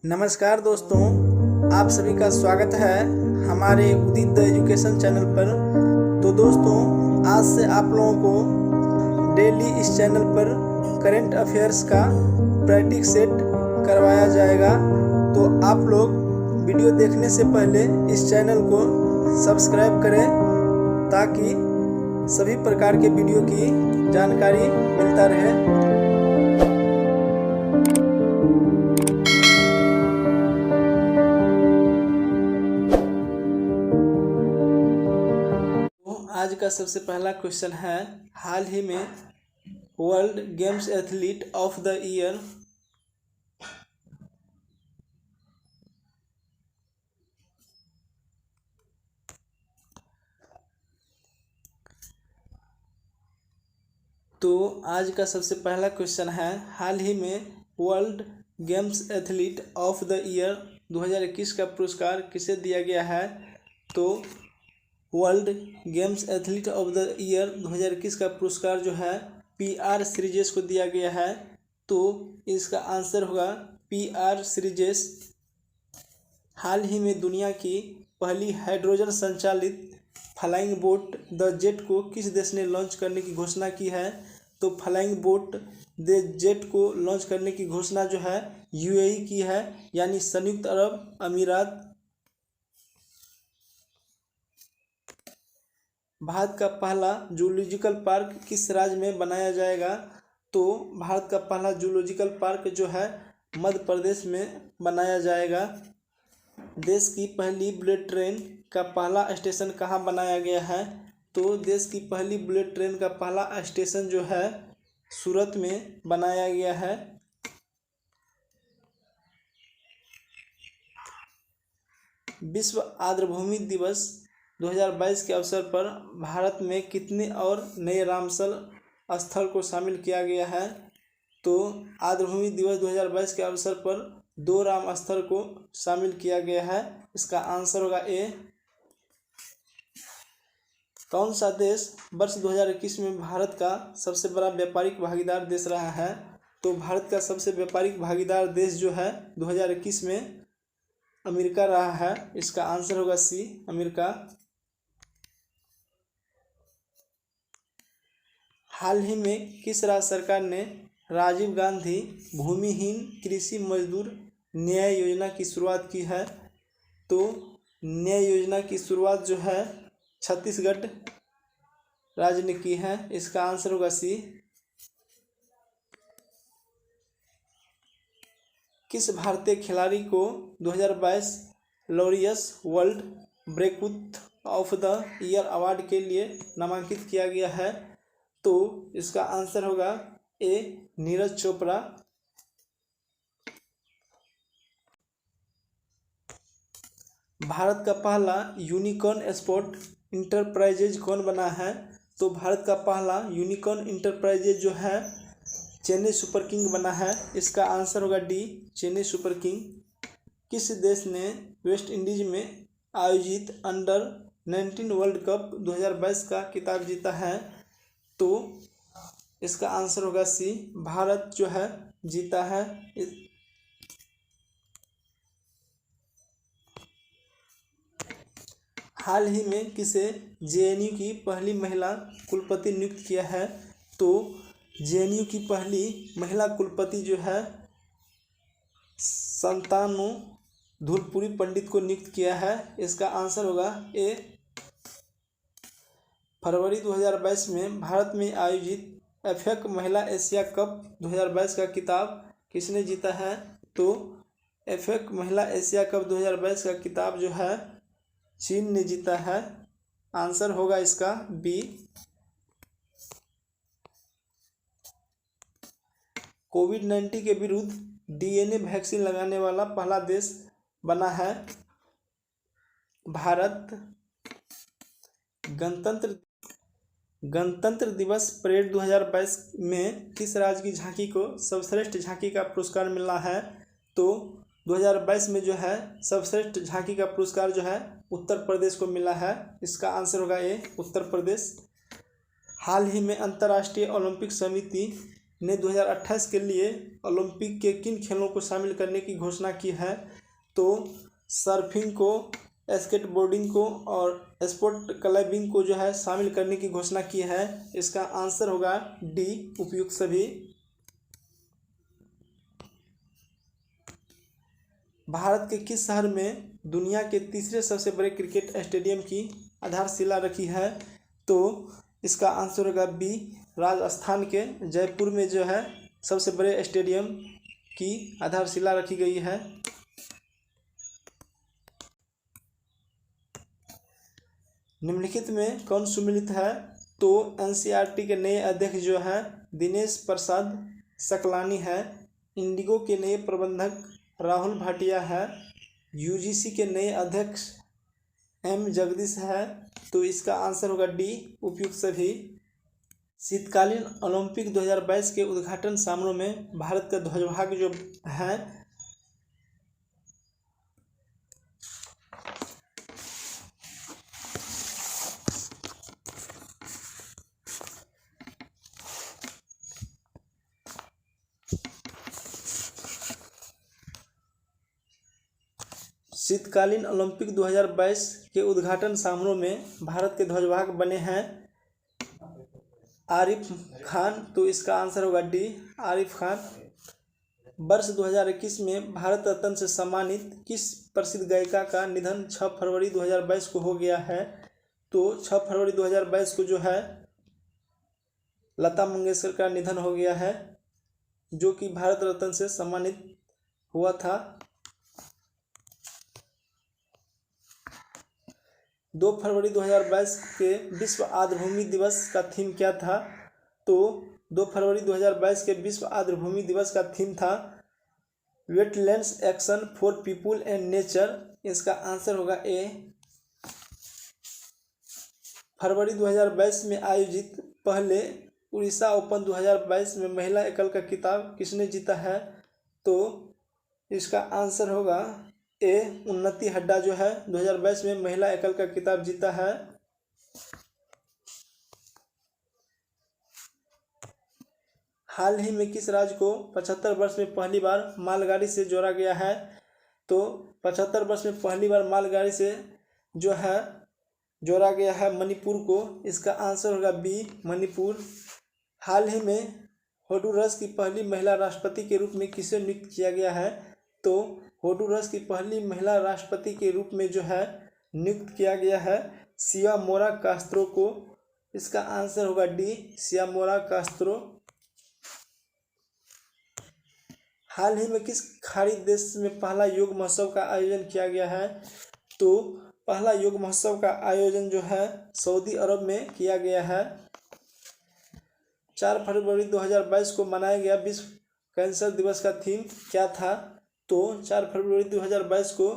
नमस्कार दोस्तों, आप सभी का स्वागत है हमारे उदित द एजुकेशन चैनल पर। तो दोस्तों, आज से आप लोगों को डेली इस चैनल पर करंट अफेयर्स का प्रैक्टिस सेट करवाया जाएगा। तो आप लोग वीडियो देखने से पहले इस चैनल को सब्सक्राइब करें ताकि सभी प्रकार के वीडियो की जानकारी मिलता रहे। आज का सबसे पहला क्वेश्चन है, हाल ही में world games athlete of the year तो आज का सबसे पहला क्वेश्चन है, हाल ही में world games athlete of the year 2021 का पुरस्कार किसे दिया गया है। तो world games athlete of the year 2021 का पुरस्कार जो है PR श्रीजेश को दिया गया है। तो इसका आंसर होगा PR श्रीजेश। हाल ही में दुनिया की पहली हाइड्रोजन संचालित फ्लाइंग बोट द जेट को किस देश ने लॉन्च करने की घोषणा की है। तो फ्लाइंग बोट द जेट को लॉन्च करने की घोषणा जो है UAE की है, यानी संयुक्त अरब अमीरात। भारत का पहला जूलॉजिकल पार्क किस राज्य में बनाया जाएगा। तो भारत का पहला जूलॉजिकल पार्क जो है मध्य प्रदेश में बनाया जाएगा। देश की पहली बुलेट ट्रेन का पहला स्टेशन कहाँ बनाया गया है। तो देश की पहली बुलेट ट्रेन का पहला स्टेशन जो है सूरत में बनाया गया है। विश्व आर्द्रभूमि दिवस 2022 के अवसर पर भारत में कितने और नए रामसल स्थल को शामिल किया गया है। तो आर्द्रभूमि दिवस 2022 के अवसर पर 2 राम स्थल को शामिल किया गया है। इसका आंसर होगा A। कौन सा देश वर्ष 2021 में भारत का सबसे बड़ा व्यापारिक भागीदार देश रहा है। तो भारत का सबसे व्यापारिक भागीदार देश जो है 2021 में अमेरिका रहा है। इसका आंसर होगा C, अमेरिका। हाल ही में किस राज्य सरकार ने राजीव गांधी भूमिहीन कृषि मजदूर न्याय योजना की शुरुआत की है। तो न्याय योजना की शुरुआत जो है छत्तीसगढ़ राज्य ने की है। इसका आंसर होगा C। किस भारतीय खिलाड़ी को 2022 Laureus world breakthrough of the year award के लिए नामांकित किया गया है। तो इसका आंसर होगा A, नीरज चोपड़ा। भारत का पहला यूनिकॉर्न स्पोर्ट इंटरप्राइजेज कौन बना है। तो भारत का पहला यूनिकॉर्न इंटरप्राइजेज जो है चेन्नई सुपर किंग बना है। इसका आंसर होगा D, चेन्नई सुपर किंग। किस देश ने वेस्ट इंडीज में आयोजित अंडर-19 वर्ल्ड कप 2022 का खिताब जीता है। तो इसका आंसर होगा C, भारत जो है जीता है। हाल ही में किसे JNU की पहली महिला कुलपति नियुक्त किया है। तो JNU की पहली महिला कुलपति जो है संतानु धूलपुरी पंडित को नियुक्त किया है। इसका आंसर होगा A। फरवरी 2022 में भारत में आयोजित AFEC महिला एशिया कप 2022 का खिताब किसने जीता है। तो AFEC महिला एशिया कप 2022 का खिताब जो है चीन ने जीता है। आंसर होगा इसका B। कोविड-19 के विरुद्ध DNA वैक्सीन लगाने वाला पहला देश बना है भारत। गणतंत्र दिवस परेड 2022 में किस राज्य की झांकी को सर्वश्रेष्ठ झांकी का पुरस्कार मिला है। तो 2022 में जो है सर्वश्रेष्ठ झांकी का पुरस्कार जो है उत्तर प्रदेश को मिला है। इसका आंसर होगा A, उत्तर प्रदेश। हाल ही में अंतर्राष्ट्रीय ओलंपिक समिति ने 2028 के लिए ओलंपिक के किन खेलों को शामिल करने की घोषणा की है? तो सर्फिंग को, स्केटबोर्डिंग को और स्पोर्ट क्लाइंबिंग को जो है शामिल करने की घोषणा की है। इसका आंसर होगा डी, उपयुक्त सभी। भारत के किस शहर में दुनिया के तीसरे सबसे बड़े क्रिकेट स्टेडियम की आधारशिला रखी है? तो इसका आंसर होगा बी, राजस्थान के जयपुर में जो है सबसे बड़े स्टेडियम की आधारशिला रखी गई है। निम्नलिखित में कौन सम्मिलित है? तो एनसीईआरटी के नए अध्यक्ष जो है दिनेश प्रसाद सकलानी है। इंडिगो के नए प्रबंधक राहुल भाटिया है। यूजीसी के नए अध्यक्ष एम जगदीश है। तो इसका आंसर होगा डी, उपयुक्त सभी। शीतकालीन ओलंपिक 2022 के उद्घाटन समारोह में भारत का ध्वजभाग जो है शीतकालीन ओलंपिक 2022 के उद्घाटन समारोह में भारत के ध्वजभाग बने हैं आरिफ खान। तो इसका आंसर होगा डी, आरिफ खान। वर्ष 2021 में भारत रत्न से सम्मानित किस प्रसिद्ध गायिका का निधन 6 फरवरी 2022 को हो गया है? तो 6 फरवरी 2022 को जो है लता मंगेशकर का निधन हो गया है, जो कि भारत रत्न से सम्मानित हुआ था। 2 फरवरी 2022 के विश्व आर्द्रभूमि दिवस का थीम क्या था? तो 2 फरवरी 2022 के विश्व आर्द्रभूमि दिवस का थीम था wetlands action for people and nature. इसका आंसर होगा ए। फरवरी 2022 में आयोजित पहले उड़ीसा ओपन 2022 में महिला एकल का खिताब किसने जीता है? तो इसका आंसर होगा ए, उन्नति हड्डा जो है 2022 में महिला एकल का खिताब जीता है। हाल ही में किस राज्य को 75 वर्ष में पहली बार मालगाड़ी से जोड़ा गया है? तो 75 वर्ष में पहली बार मालगाड़ी से जो है जोड़ा गया है मणिपुर को। इसका आंसर होगा बी, मणिपुर। हाल ही में होंडुरास की पहली महिला राष्ट्रपति के रूप में किसे नियुक्त किया गया है? तो होंडुरास की पहली महिला राष्ट्रपति के रूप में जो है नियुक्त किया गया है सियामोरा कास्त्रो को। इसका आंसर होगा डी, सियामोरा कास्त्रो। हाल ही में किस खाड़ी देश में पहला योग महोत्सव का आयोजन किया गया है? तो पहला योग महोत्सव का आयोजन जो है सऊदी अरब में किया गया है। 4 फरवरी 2022 को मनाया गया विश्व कैंसर दिवस का थीम क्या था? तो 4 फरवरी 2022 को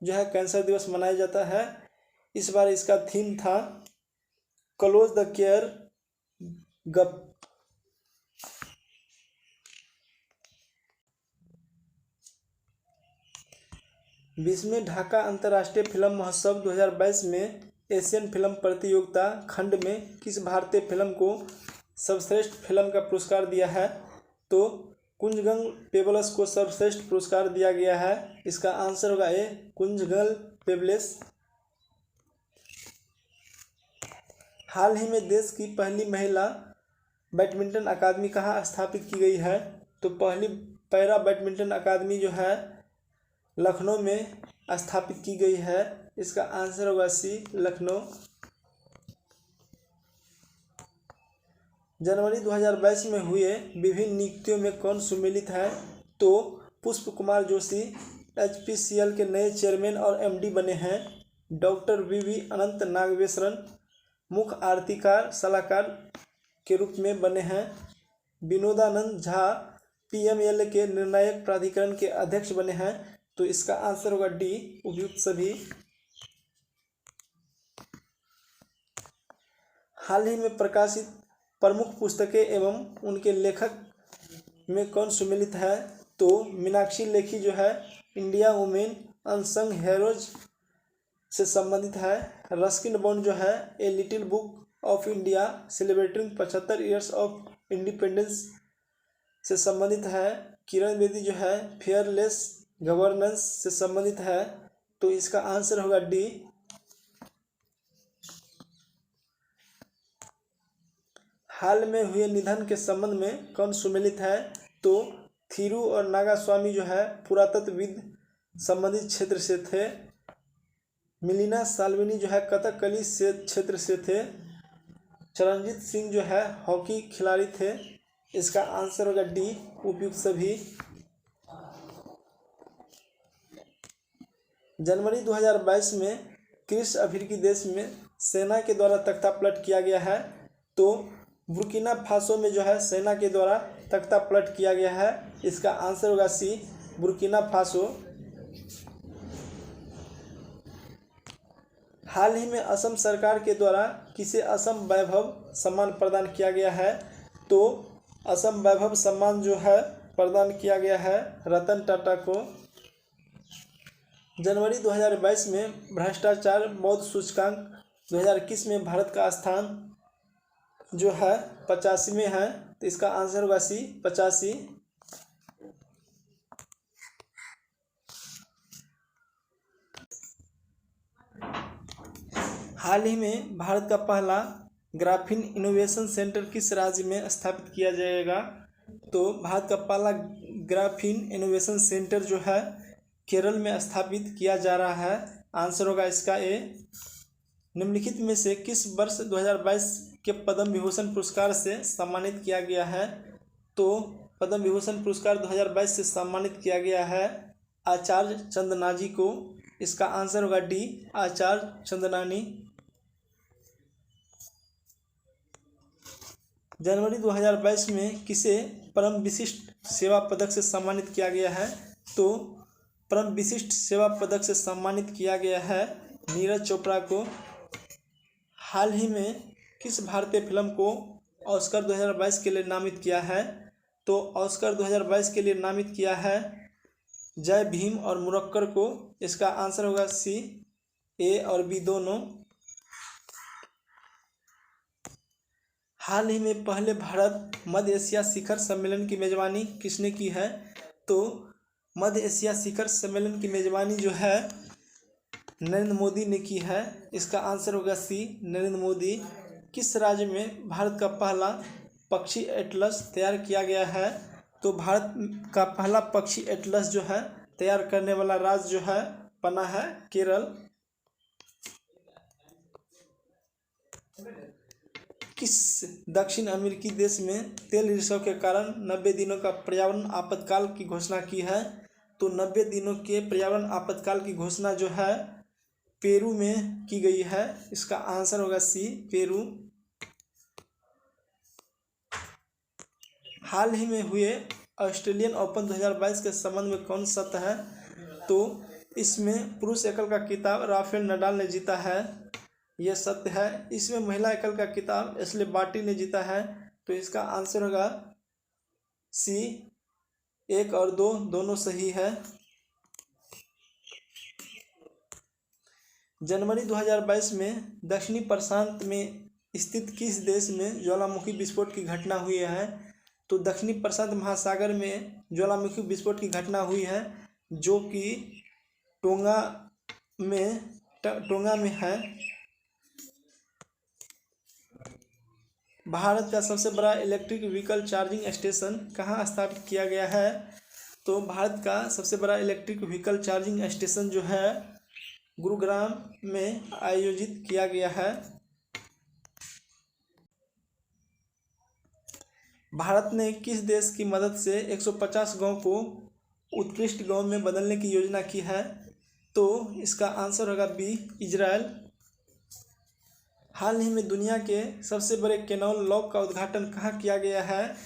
जो है कैंसर दिवस मनाया जाता है। इस बार इसका थीम था क्लोज द केयर गप। बीसवें ढाका अंतर्राष्ट्रीय फिल्म महोत्सव 2022 में एशियन फिल्म प्रतियोगिता खंड में किस भारतीय फिल्म को सर्वश्रेष्ठ फिल्म का पुरस्कार दिया है? तो कुंजगल पेबल्स को सर्वश्रेष्ठ पुरस्कार दिया गया है। इसका आंसर होगा ए, कुंजगल पेबल्स। हाल ही में देश की पहली महिला बैडमिंटन अकादमी कहाँ स्थापित की गई है? तो पहली पैरा बैडमिंटन अकादमी जो है लखनऊ में स्थापित की गई है। इसका आंसर होगा सी, लखनऊ। जनवरी 2022 में हुए विभिन्न नियुक्तियों में कौन सम्मिलित है? तो पुष्प कुमार जोशी HPCL के नए चेयरमैन और MD बने हैं। डॉक्टर VV अनंत नागेश्वरन मुख्य आर्थिकार सलाहकार के रूप में बने हैं। विनोदानंद झा PML के निर्णायक प्राधिकरण के अध्यक्ष बने हैं। तो इसका आंसर होगा डी, उपयुक्त सभी। हाल ही में प्रकाशित प्रमुख पुस्तकें एवं उनके लेखक में कौन सम्मिलित है? तो मीनाक्षी लेखी जो है इंडिया वुमेन अनसंग हीरोज से संबंधित है। रस्किन बॉन्ड जो है a little book of India celebrating 75 years of independence से संबंधित है। किरण बेदी जो है फेयरलेस गवर्नेंस से संबंधित है। तो इसका आंसर होगा डी। हाल में हुए निधन के संबंध में कौन सुमेलित है? तो थिरू और नागास्वामी जो है पुरातत्वविद संबंधित क्षेत्र से थे। मिलिना साल्विनी जो है कथकली से क्षेत्र से थे। चरणजीत सिंह जो है हॉकी खिलाड़ी थे। इसका आंसर होगा डी, उपयुक्त सभी। जनवरी 2022 में किस अफ्रीकी देश में सेना के द्वारा तख्तापलट किया गया है? तो बुर्किना फासो में जो है सेना के द्वारा तख्तापलट किया गया है। इसका आंसर होगा सी, बुर्किना फासो। हाल ही में असम सरकार के द्वारा किसे असम वैभव सम्मान प्रदान किया गया है? तो असम वैभव सम्मान जो है प्रदान किया गया है रतन टाटा को। जनवरी 2022 में भ्रष्टाचार बौद्ध सूचकांक 2021 में भारत का स्थान जो है 85 में है। तो इसका आंसर होगा सी, 85। हाल ही में भारत का पहला ग्राफीन इनोवेशन सेंटर किस राज्य में स्थापित किया जाएगा? तो भारत का पहला ग्राफीन इनोवेशन सेंटर जो है केरल में स्थापित किया जा रहा है। आंसर होगा इसका ए। निम्नलिखित में से किस वर्ष 2022 के पद्म विभूषण पुरस्कार से सम्मानित किया गया है? तो पद्म विभूषण पुरस्कार 2022 से सम्मानित किया गया है आचार्य चंदनाजी को। इसका आंसर होगा डी, आचार्य चंदनानी। जनवरी 2022 में किसे परम विशिष्ट सेवा पदक से सम्मानित किया गया है? तो परम विशिष्ट सेवा पदक से सम्मानित किया गया है नीरज चोपड़ा को। हाल ही में किस भारतीय फिल्म को ऑस्कर 2022 के लिए नामित किया है? तो ऑस्कर 2022 के लिए नामित किया है जय भीम और मुरक्कर को। इसका आंसर होगा सी, ए और बी दोनों। हाल ही में पहले भारत मध्य एशिया शिखर सम्मेलन की मेजबानी किसने की है? तो मध्य एशिया शिखर सम्मेलन की मेजबानी जो है नरेंद्र मोदी ने की है। इसका आंसर होगा सी, नरेंद्र मोदी। किस राज्य में भारत का पहला पक्षी एटलस तैयार किया गया है? तो भारत का पहला पक्षी एटलस जो है तैयार करने वाला राज्य जो है बना है केरल। किस दक्षिण अमेरिकी देश में तेल रिसाव के कारण 90 दिनों का पर्यावरण आपातकाल की घोषणा की है? तो 90 दिनों के पर्यावरण आपातकाल की घोषणा जो है पेरू में की गई है। इसका आंसर होगा सी, पेरू। हाल ही में हुए ऑस्ट्रेलियन ओपन 2022 के संबंध में कौन सत्य है? तो इसमें पुरुष एकल का खिताब राफेल नडाल ने जीता है, यह सत्य है। इसमें महिला एकल का खिताब एशले बार्टी ने जीता है। तो इसका आंसर होगा सी, 1 और 2 दोनों सही है। जनवरी 2022 में दक्षिणी प्रशांत में स्थित किस देश में ज्वालामुखी विस्फोट की घटना हुई है? तो दक्षिणी प्रशांत महासागर में ज्वालामुखी विस्फोट की घटना हुई है जो कि टोंगा में है। भारत का सबसे बड़ा इलेक्ट्रिक व्हीकल चार्जिंग स्टेशन कहाँ स्थापित किया गया है? तो भारत का सबसे बड़ा इलेक्ट्रिक व्हीकल चार्जिंग स्टेशन जो है गुरुग्राम में आयोजित किया गया है। भारत ने किस देश की मदद से 150 गांव को उत्कृष्ट गांव में बदलने की योजना की है? तो इसका आंसर होगा बी, इजराइल। हाल ही में दुनिया के सबसे बड़े कैनाल लॉक का उद्घाटन कहाँ किया गया है?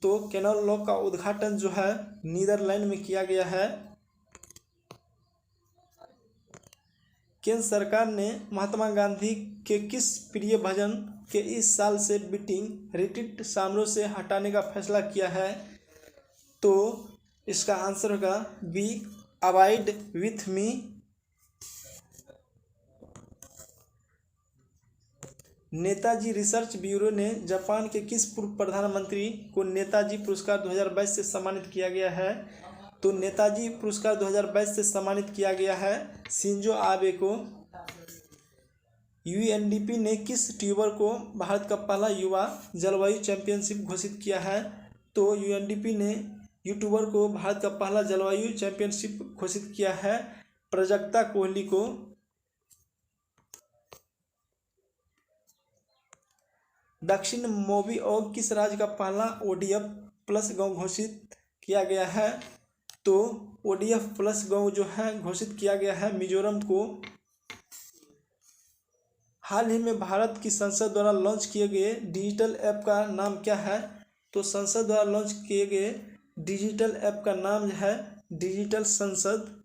तो कैनाल लॉक का उद्घाटन जो है नीदरलैंड में किया गया है। केंद्र सरकार ने महात्मा गांधी के किस प्रिय भजन के इस साल से बीटिंग रिट्रीट समारोह से हटाने का फैसला किया है? तो इसका आंसर होगा B, abide with me. Netaji research bureau ने जापान के किस पूर्व प्रधानमंत्री को नेताजी पुरस्कार 2022 से सम्मानित किया गया है? तो नेताजी पुरस्कार 2022 से सम्मानित किया गया है शिंजो आबे को। यूएनडीपी ने किस ट्यूबर को भारत का पहला युवा जलवायु चैंपियनशिप घोषित किया है? तो यूएनडीपी ने यूट्यूबर को भारत का पहला जलवायु चैंपियनशिप घोषित किया है प्राजक्ता कोहली को। दक्षिण मोबिओग किस राज्य का पहला ओडीएफ प्लस गांव घोषित किया गया है? तो ओडीएफ प्लस गांव जो है घोषित किया गया है मिजोरम को। हाल ही में भारत की संसद द्वारा लॉन्च किए गए डिजिटल ऐप का नाम क्या है? तो संसद द्वारा लॉन्च किए गए डिजिटल ऐप का नाम है डिजिटल संसद।